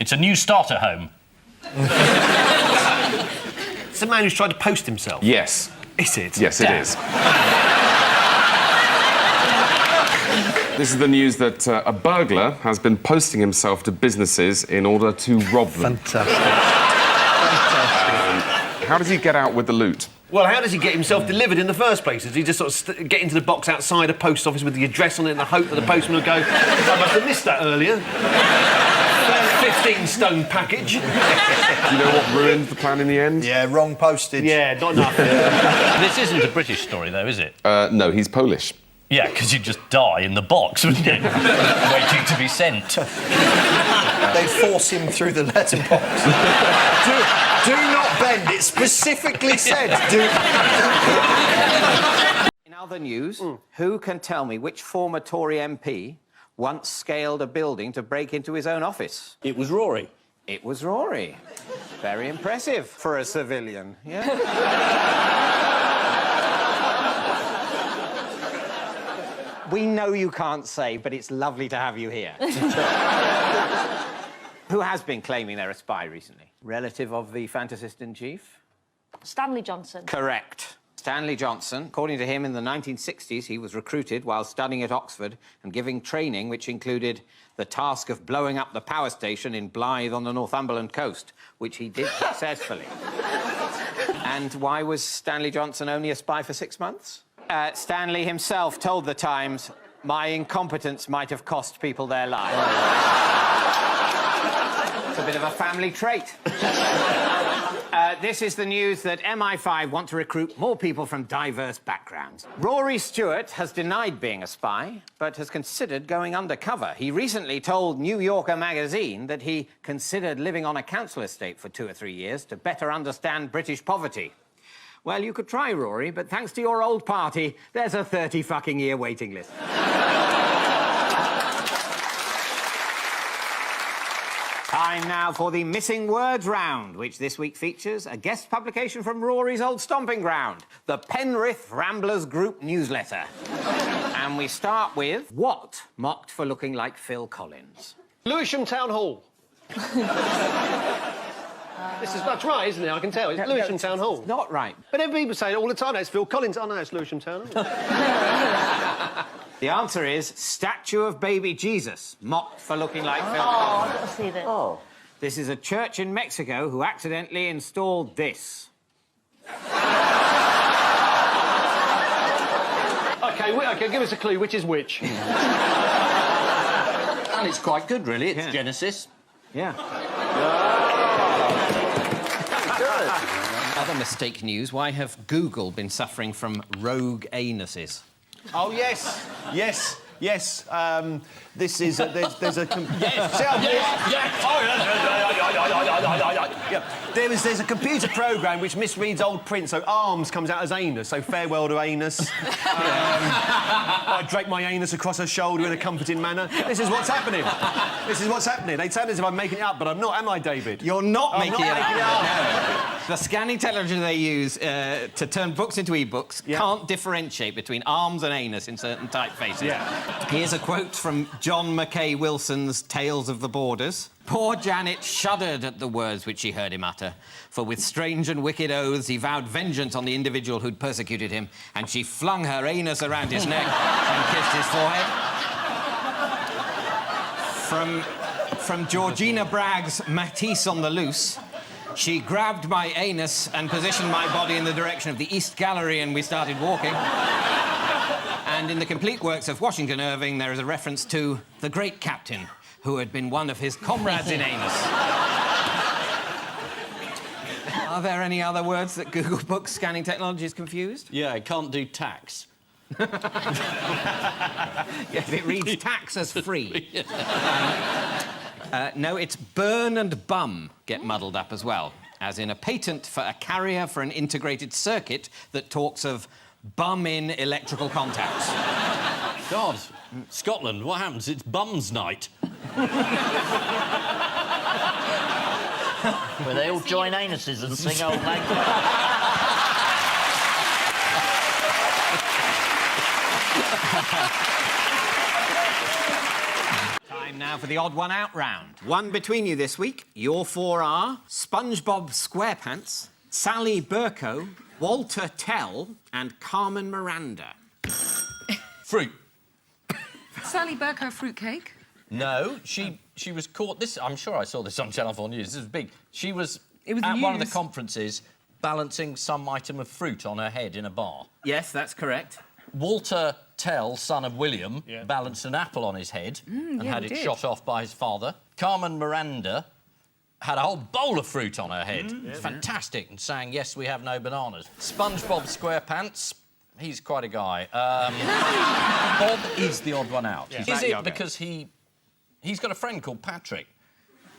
It's a new starter home. It's a man who's tried to post himself. Yes. Is it? Yes, it is. This is the news that a burglar has been posting himself to businesses in order to rob them. Fantastic. How does he get out with the loot? Well, how does he get himself delivered in the first place? Does he just sort of get into the box outside a post office with the address on it in the hope that the postman will go, I must have missed that earlier. 15-stone package. Do you know what ruined the plan in the end? Yeah, wrong postage. Yeah, not enough. This isn't a British story, though, is it? No, he's Polish. Yeah, because you'd just die in the box, wouldn't you? Waiting to be sent. They'd force him through the letterbox. do not bend. It specifically said do. In other news, who can tell me which former Tory MP once scaled a building to break into his own office? It was Rory. It was Rory. Very impressive for a civilian, yeah? We know you can't say, but it's lovely to have you here. Who has been claiming they're a spy recently? Relative of the fantasist-in-chief? Stanley Johnson. Correct. Stanley Johnson. According to him, in the 1960s, he was recruited while studying at Oxford and giving training which included the task of blowing up the power station in Blythe on the Northumberland coast, which he did successfully. And why was Stanley Johnson only a spy for 6 months? Stanley himself told The Times, my incompetence might have cost people their lives. It's a bit of a family trait. This is the news that MI5 want to recruit more people from diverse backgrounds. Rory Stewart has denied being a spy, but has considered going undercover. He recently told New Yorker magazine that he considered living on a council estate for 2 or 3 years to better understand British poverty. Well, you could try, Rory, but thanks to your old party, there's a 30-fucking-year waiting list. Time now for the Missing Words round, which this week features a guest publication from Rory's old stomping ground, the Penrith Ramblers Group newsletter. And we start with what mocked for looking like Phil Collins? Lewisham Town Hall. That's right, isn't it? I can tell. It's Lewisham Town Hall. It's not right. But then people say it all the time, it's Phil Collins. Oh, no, it's Lewisham Town Hall. The answer is statue of baby Jesus, mocked for looking like Phil Oh, Collins. I've got to see this. Oh. This is a church in Mexico who accidentally installed this. OK, give us a clue. Which is which? And it's quite good, really. It's Genesis. Yeah. Other mistake news. Why have Google been suffering from rogue anuses? Oh, yes. Yes. Yes. This is... there's a... Yes. Yeah. There's a computer program which misreads old print, so arms comes out as anus, so farewell to anus. I drape my anus across her shoulder in a comforting manner. This is what's happening. This is what's happening. They sound as if I'm making it up, but I'm not, am I, David? You're not making it up. No. The scanning technology they use to turn books into e-books can't differentiate between arms and anus in certain typefaces. Yeah. Here's a quote from John Mackay Wilson's Tales of the Borders. Poor Janet shuddered at the words which she heard him utter, for with strange and wicked oaths he vowed vengeance on the individual who'd persecuted him, and she flung her anus around his neck and kissed his forehead. From Georgina Bragg's Matisse on the Loose, she grabbed my anus and positioned my body in the direction of the East Gallery, and we started walking. And in the complete works of Washington Irving, there is a reference to the great captain who had been one of his comrades in anus. Are there any other words that Google Books scanning technology is confused? Yeah, it can't do tax. Yes, it reads tax as free. No, it's burn and bum get muddled up as well, as in a patent for a carrier for an integrated circuit that talks of bum-in electrical contacts. God, Scotland, what happens? It's bums night. Where they all join anuses and sing Old Lang Syne. Time now for the odd one out round. One between you this week. Your four are SpongeBob SquarePants, Sally Burko, Walter Tell, and Carmen Miranda. Fruit. Sally Burko fruitcake. No, she was caught. This I'm sure I saw this on Channel 4 News. This was big. She was at one of the conferences balancing some item of fruit on her head in a bar. Yes, that's correct. Walter Tell, son of William, balanced an apple on his head and had it shot off by his father. Carmen Miranda had a whole bowl of fruit on her head. Fantastic, and sang "Yes, We Have No Bananas." SpongeBob SquarePants, he's quite a guy. Bob is the odd one out. Yeah. Is it because he's got a friend called Patrick?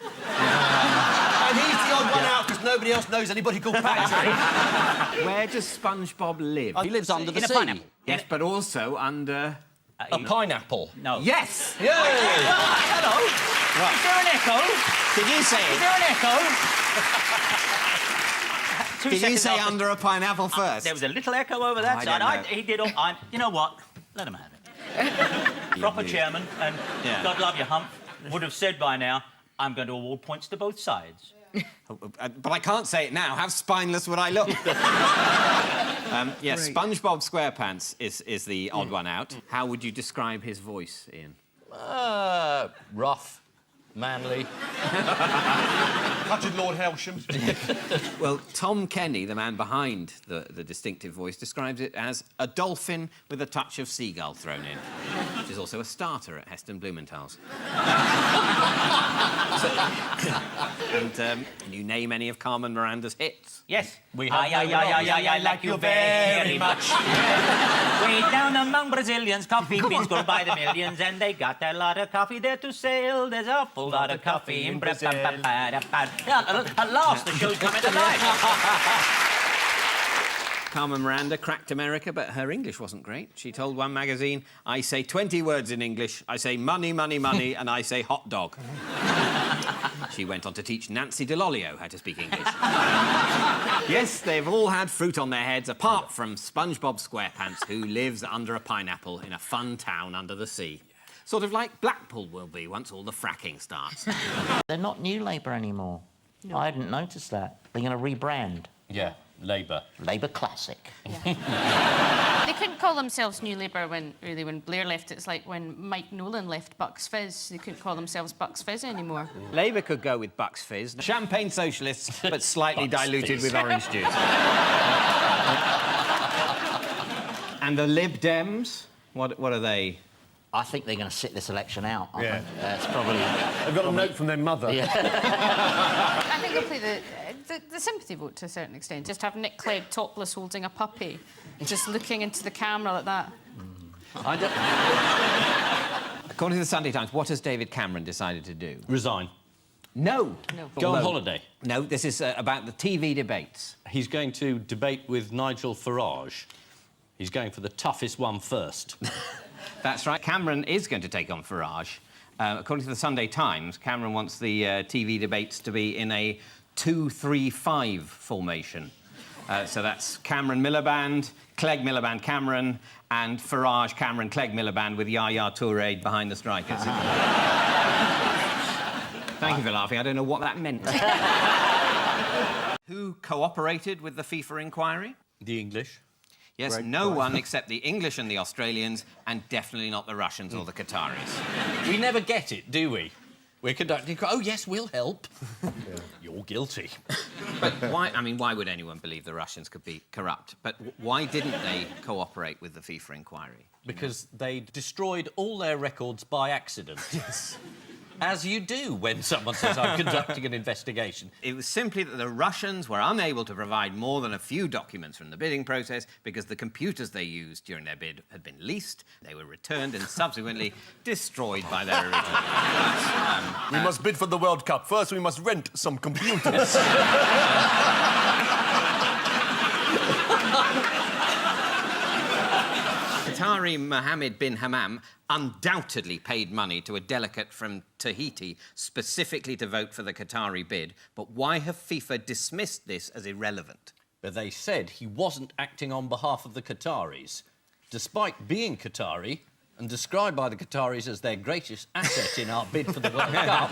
And he's the odd one out because nobody else knows anybody called Patrick. Where does SpongeBob live? He lives under the In a sea. pineapple. Yes, but also under... A pineapple. No. Yes! Yay! Hello. Is there an echo? Did you say Is it? there an echo? Did you say under a pineapple first? There was a little echo over that I side. don't know. He did all... You know what? Let him have it. Proper chairman, and God love you, Hump, would have said by now, I'm going to award points to both sides. But I can't say it now. How spineless would I look? Yes, SpongeBob SquarePants is the odd one out. How would you describe his voice, Ian? Rough, manly. Touching Lord Helsham. Well, Tom Kenny, the man behind the distinctive voice, describes it as a dolphin with a touch of seagull thrown in, which is also a starter at Heston Blumenthal's. And can you name any of Carmen Miranda's hits? Yes. We have I like you very much. Way down among Brazilians, coffee beans go by the millions, and they got a lot of coffee there to sell. There's a full lot of coffee in Brazil. At last, the show's coming to life. Carmen Miranda cracked America, but her English wasn't great. She told one magazine, I say 20 words in English, I say money, money, money, and I say hot dog. She went on to teach Nancy DeLolio how to speak English. Yes, they've all had fruit on their heads, apart from SpongeBob SquarePants, who lives under a pineapple in a fun town under the sea. Sort of like Blackpool will be once all the fracking starts. They're not New Labour anymore. No. I hadn't noticed that. They're going to rebrand. Yeah, Labour. Labour Classic. They couldn't call themselves New Labour when Blair left. It's like when Mike Nolan left Bucks Fizz. They couldn't call themselves Bucks Fizz anymore. Labour could go with Bucks Fizz. Champagne socialists, but slightly diluted with orange juice. And the Lib Dems, what are they? I think they're going to sit this election out. I think. That's probably... They've got a note from their mother. I think they'll play the sympathy vote to a certain extent. Just have Nick Clegg topless holding a puppy, just looking into the camera like that. According to the Sunday Times, what has David Cameron decided to do? Resign. No. Go on holiday. No, this is about the TV debates. He's going to debate with Nigel Farage. He's going for the toughest one first. That's right. Cameron is going to take on Farage. According to the Sunday Times, Cameron wants the TV debates to be in a 2-3-5 formation. So that's Cameron Miliband, Clegg Miliband Cameron, and Farage Cameron Clegg Miliband with Yaya Toure behind the strikers. Thank you for laughing. I don't know what that meant. Who cooperated with the FIFA inquiry? The English. Yes, no one except the English and the Australians, and definitely not the Russians or the Qataris. We never get it, do we? We're conducting... Oh, yes, we'll help. You're guilty. But why... I mean, why would anyone believe the Russians could be corrupt? But why didn't they cooperate with the FIFA inquiry? Because they destroyed all their records by accident. Yes. As you do when someone says, I'm conducting an investigation. It was simply that the Russians were unable to provide more than a few documents from the bidding process because the computers they used during their bid had been leased, they were returned and subsequently destroyed by their original owners. We must bid for the World Cup. First, we must rent some computers. Qatari Mohammed bin Hammam undoubtedly paid money to a delegate from Tahiti specifically to vote for the Qatari bid, but why have FIFA dismissed this as irrelevant? But they said he wasn't acting on behalf of the Qataris, despite being Qatari and described by the Qataris as their greatest asset in our bid for the World Cup,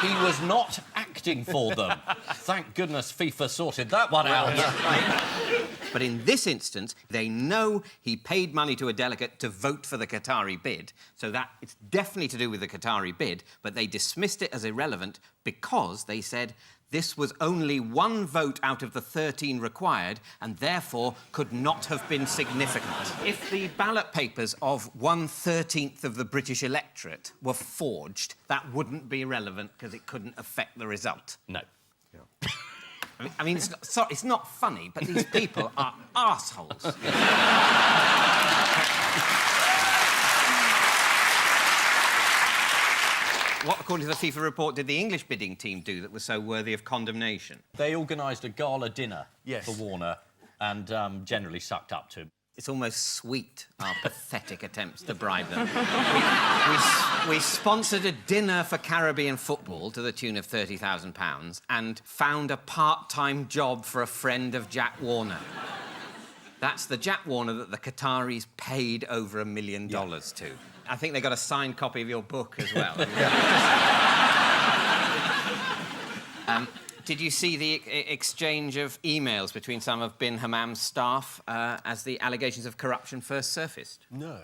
he was not acting for them. Thank goodness FIFA sorted that one out. But in this instance, they know he paid money to a delegate to vote for the Qatari bid, so that it's definitely to do with the Qatari bid, but they dismissed it as irrelevant because they said this was only one vote out of the 13 required and therefore could not have been significant. If the ballot papers of 1/13 of the British electorate were forged, that wouldn't be relevant because it couldn't affect the result. No. I mean, it's not funny, but these people are arseholes. What, according to the FIFA report, did the English bidding team do that was so worthy of condemnation? They organised a gala dinner for Warner and generally sucked up to him. It's almost sweet, our pathetic attempts to bribe them. We sponsored a dinner for Caribbean football to the tune of £30,000 and found a part-time job for a friend of Jack Warner. That's the Jack Warner that the Qataris paid over $1 million to. I think they got a signed copy of your book as well. Did you see the exchange of emails between some of bin Hammam's staff as the allegations of corruption first surfaced? No.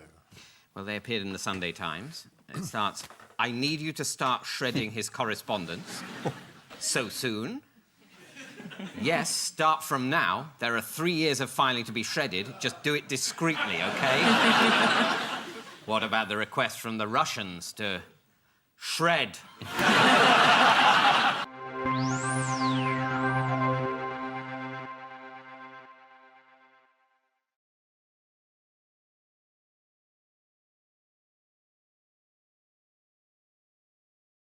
Well, they appeared in the Sunday Times. It starts, I need you to start shredding his correspondence. So soon? Yes, start from now. There are 3 years of filing to be shredded. Just do it discreetly, OK? What about the request from the Russians to shred?